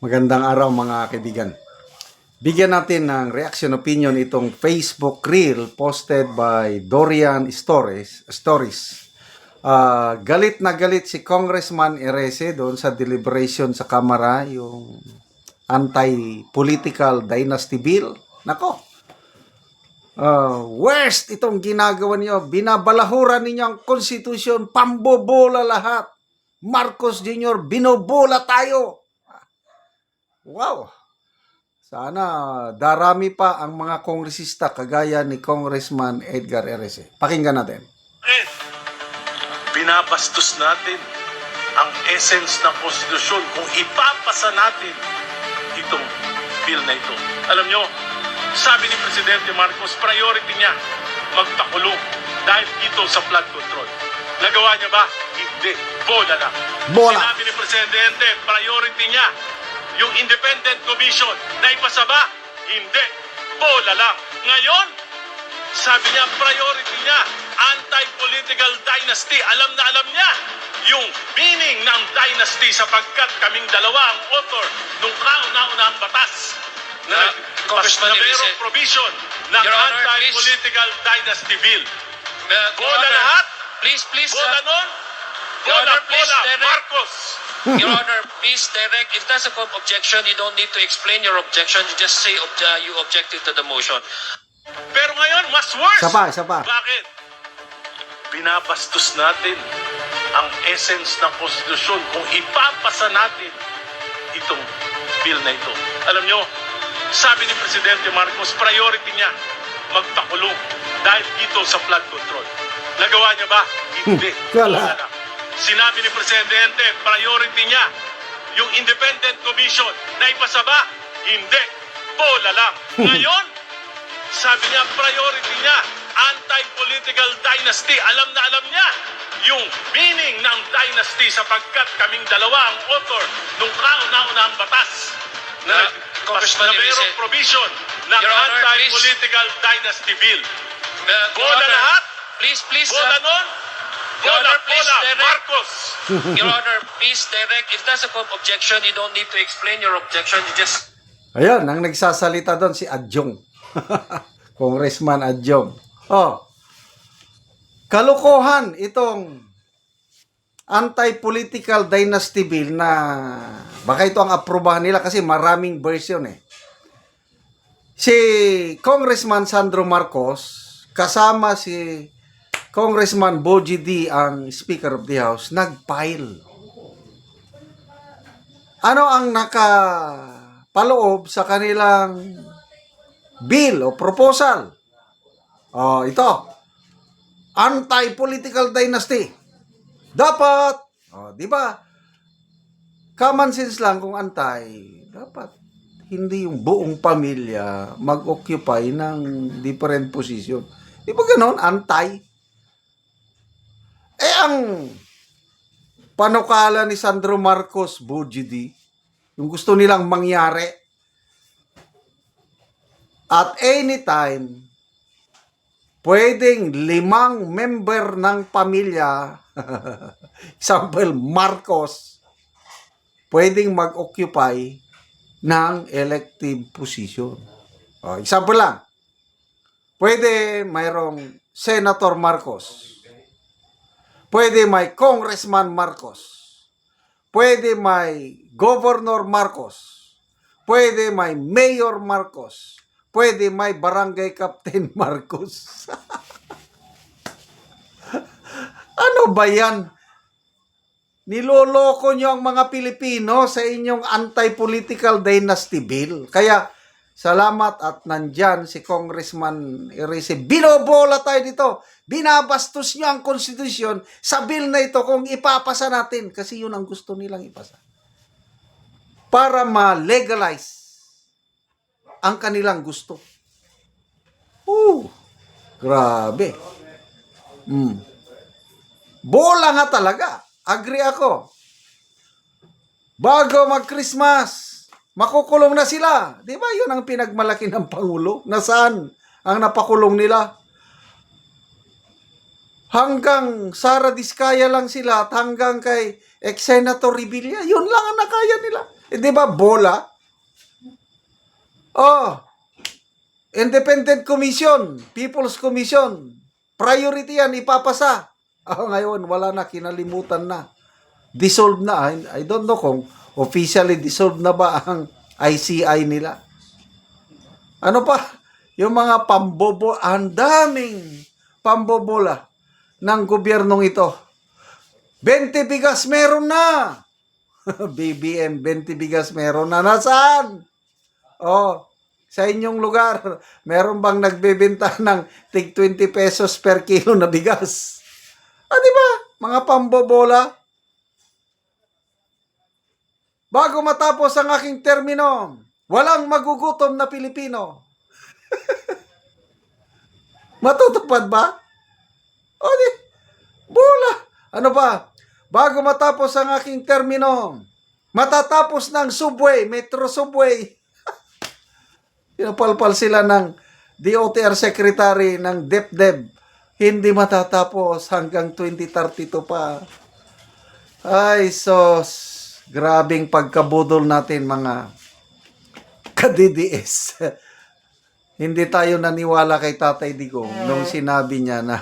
Magandang araw mga kaibigan. Bigyan natin ng reaction opinion itong Facebook Reel posted by Dorian Stories. Galit na galit si Congressman Erese doon sa deliberation sa Kamara, yung anti-political dynasty bill. Nako, worst itong ginagawa niyo. Binabalahuran ninyo ang konstitusyon, pambobola lahat. Marcos Jr., binobola tayo. Wow! Sana darami pa ang mga kongresista kagaya ni Congressman Edgar Erese. Pakinggan natin. Binabastos natin ang essence ng konstitusyon kung ipapasa natin itong bill na ito. Alam nyo, sabi ni Presidente Marcos, priority niya magpakulong dahil dito sa flood control. Nagawa niya ba? Hindi. Bola na. Bola. Sinabi ni Presidente, priority niya yung independent commission na ipasa ba? Hindi. Bola lang. Ngayon, sabi niya, priority niya, anti-political dynasty. Alam na alam niya yung meaning ng dynasty sapagkat kaming dalawa ang author nung kauna-unahang batas na mayroong provision ng anti-political dynasty bill. Bola lahat. Please, Bola nun. Your Bola, Honor, please, bola. direct. Marcos. Your Honor, please direct. If that's a objection, you don't need to explain your objection. You just say you objected to the motion. Pero ngayon, mas worse. Isa pa. Bakit? Binabastos natin ang essence ng konstitusyon kung ipapasa natin itong bill na ito. Alam nyo, sabi ni Presidente Marcos, priority niya magpakulong dahil dito sa flood control. Nagawa niya ba? Hindi. Wala. Wala. Sinabi ni Presidente, priority niya yung independent commission na ipasa ba? Hindi. Bola lang. Ngayon, sabi niya, priority niya, anti-political dynasty. Alam na alam niya yung meaning ng dynasty sapagkat kaming dalawa ang author nung kauna-unahang batas na mayroong provision ng Your Honor, anti-political dynasty bill. Your Bola Honor, lahat. Please, Bola nun. Your Bola, Honor, please, bola. direct. Marcos. Your Honor, please direct. If that's a objection, you don't need to explain your objection. You just... Ayun, ang nagsasalita doon si Adjong. Congressman Adjong. Kalokohan itong anti-political dynasty bill na baka ito ang aprobahan nila kasi maraming version eh. Si Congressman Sandro Marcos kasama si Congressman Bogie D, ang Speaker of the House, nag-file. Ano ang nakapaloob sa kanilang bill o proposal? Ito. Anti-political dynasty. Dapat, di ba? Common sense lang kung dapat hindi yung buong pamilya mag-occupy ng different position. Di ba ganon? Ang panukala ni Sandro Marcos, Bogie D, yung gusto nilang mangyari, at anytime, pwedeng 5 member ng pamilya, example, Marcos, pwedeng mag-occupy ng elective position. Example lang, pwede mayroong Senator Marcos, pwede may Congressman Marcos, pwede may Governor Marcos, pwede may Mayor Marcos, pwede may Barangay Captain Marcos. Ano ba yan? Niloloko nyo ang mga Pilipino sa inyong anti-political dynasty bill. Kaya, salamat at nandyan si Congressman Erese. Binobola tayo dito. Binabastos nyo ang konstitusyon sa bill na ito kung ipapasa natin. Kasi yun ang gusto nilang ipasa. Para ma-legalize ang kanilang gusto. Grabe. Bola nga talaga. Agree ako. Bago mag-Christmas, makukulong na sila. Di ba yun ang pinagmalaki ng Pangulo? Nasaan ang napakulong nila? Hanggang Sara Diskaya lang sila at hanggang kay ex-Senator Revilla, yun lang ang nakaya nila. Di ba bola? Oh, Independent Commission, People's Commission, priority yan, ipapasa. Ngayon, wala na, kinalimutan na. Dissolved na. I don't know kung officially dissolved na ba ang ICI nila. Ano pa? Yung mga pambobo, ang daming pambobola ng gobyernong ito. 20 bigas meron na. BBM, 20 bigas meron na. Nasaan? Oh, sa inyong lugar, meron bang nagbebenta ng tig 20 pesos per kilo na bigas? Di ba? Mga pambobola. Bago matapos ang aking termino, walang magugutom na Pilipino. Matutupad ba? Di, bola. Ano ba? Bago matapos ang aking termino, matatapos ng subway, metro subway. Pinapalpal sila ng DOTR Secretary ng DepDep. Hindi matatapos hanggang 2032 pa. Ay, sos. Grabing pagkabudol natin mga ka-DDS. Hindi tayo naniwala kay Tatay Digong nung sinabi niya na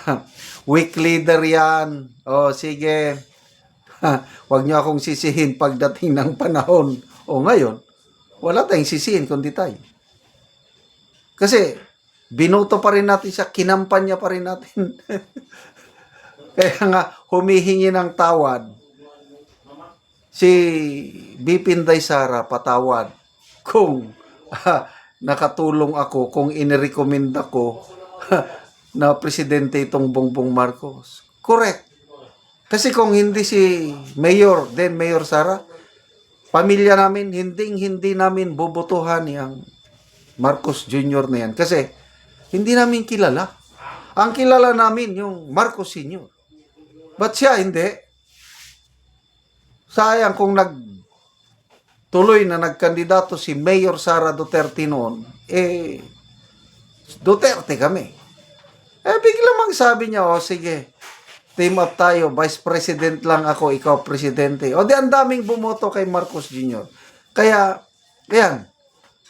weak leader yan. Sige. Huwag niyo akong sisihin pagdating ng panahon. Ngayon, wala tayong sisihin kundi tayo. Kasi, binoto pa rin natin siya, kinampanya pa rin natin. Kaya nga, humihingi ng tawad. Si BP Inday Sara, patawad. Kung nakatulong ako, kung inirecommend ako na presidente itong Bongbong Marcos. Correct. Kasi kung hindi si Mayor, then Mayor Sara, pamilya namin, hindi namin bubutuhan yung Marcos Jr. na yan. Kasi, hindi namin kilala. Ang kilala namin yung Marcos Sr. But siya, hindi. Sayang kung tuloy na nagkandidato si Mayor Sara Duterte noon, Duterte kami. Bigla mang sabi niya, sige, team up tayo, Vice President lang ako, ikaw Presidente. Di ang daming bumoto kay Marcos Jr. Kaya, yan,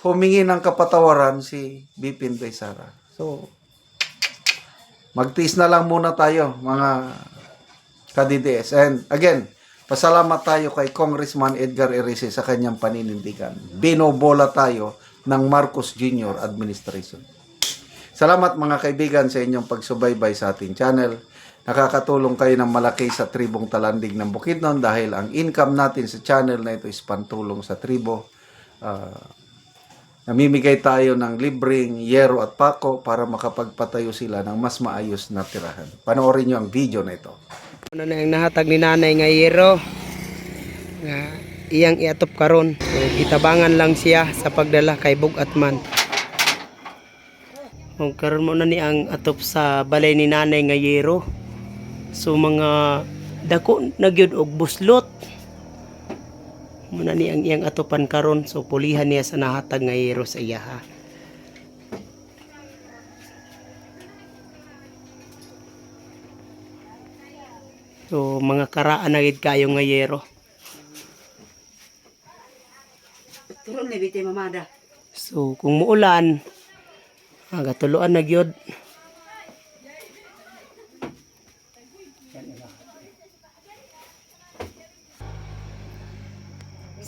humingi ng kapatawaran si BP Inday Sara. So, magtiis na lang muna tayo, mga ka-DDS. And again, pasalamat tayo kay Congressman Edgar Erice sa kanyang paninindigan. Binobola tayo ng Marcos Jr. administration. Salamat mga kaibigan sa inyong pagsubaybay sa ating channel. Nakakatulong kayo ng malaki sa tribong Talandig ng Bukidnon dahil ang income natin sa channel na ito is pantulong sa tribo. Namimigay tayo ng libreng yero at pako para makapagpatayo sila ng mas maayos na tirahan. Panoorin nyo ang video na ito. Ano na yung nahatag ni nanay nga yero nga iyang iatop karon. So gitabangan lang siya sa pagdala kay Bugatman. Kung karon mo na ni ang atop sa balay ni nanay nga yero. So mga dako nagyud og buslot. Muna ni ang iyang atopan karon, so pulihan niya sa nahatag nga yero sa iya ha. So mga karaan na gid kayo nga yero. Turun ni biti mamada. So kung muulan, gatuluan na gyud.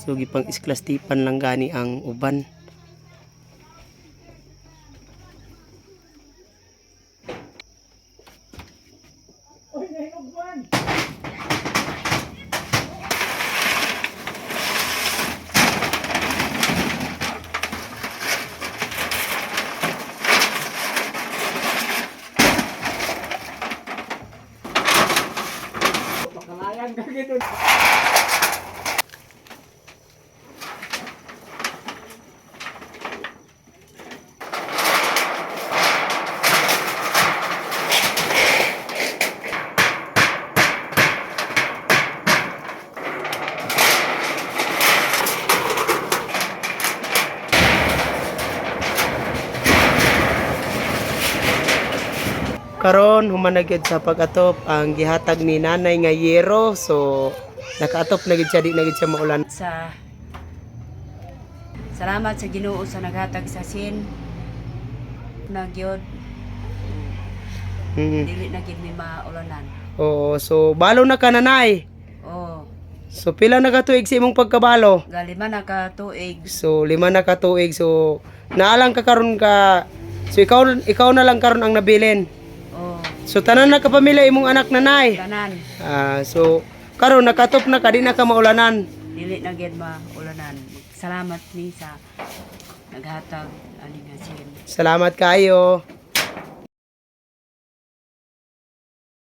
So gipang isklastipan lang gani ang uban. Karon humanagid sa pag-atop ang gihatag ni nanay nga yero. So nakaatop na gid siya, di na gid siya maulan. Sa Salamat sa Ginoo sa naghatag sa sin. Nagyod Mm. dili na gid mi maulanan. Oo, so balo na ka nanay. Oh, So pila na ka tuig sa imong pagkabalo? galima na ka tuig. So 5 na ka tuig. So naalang ka karon ka. So ikaw na lang karon ang nabilin. Oh, So tanan na ka pamilya imong anak nanay. tanan So karon nakatop na ka di na ka maulanan. dili na gid maulanan. Salamat ni sa naghatag ani nga sin. Salamat kayo.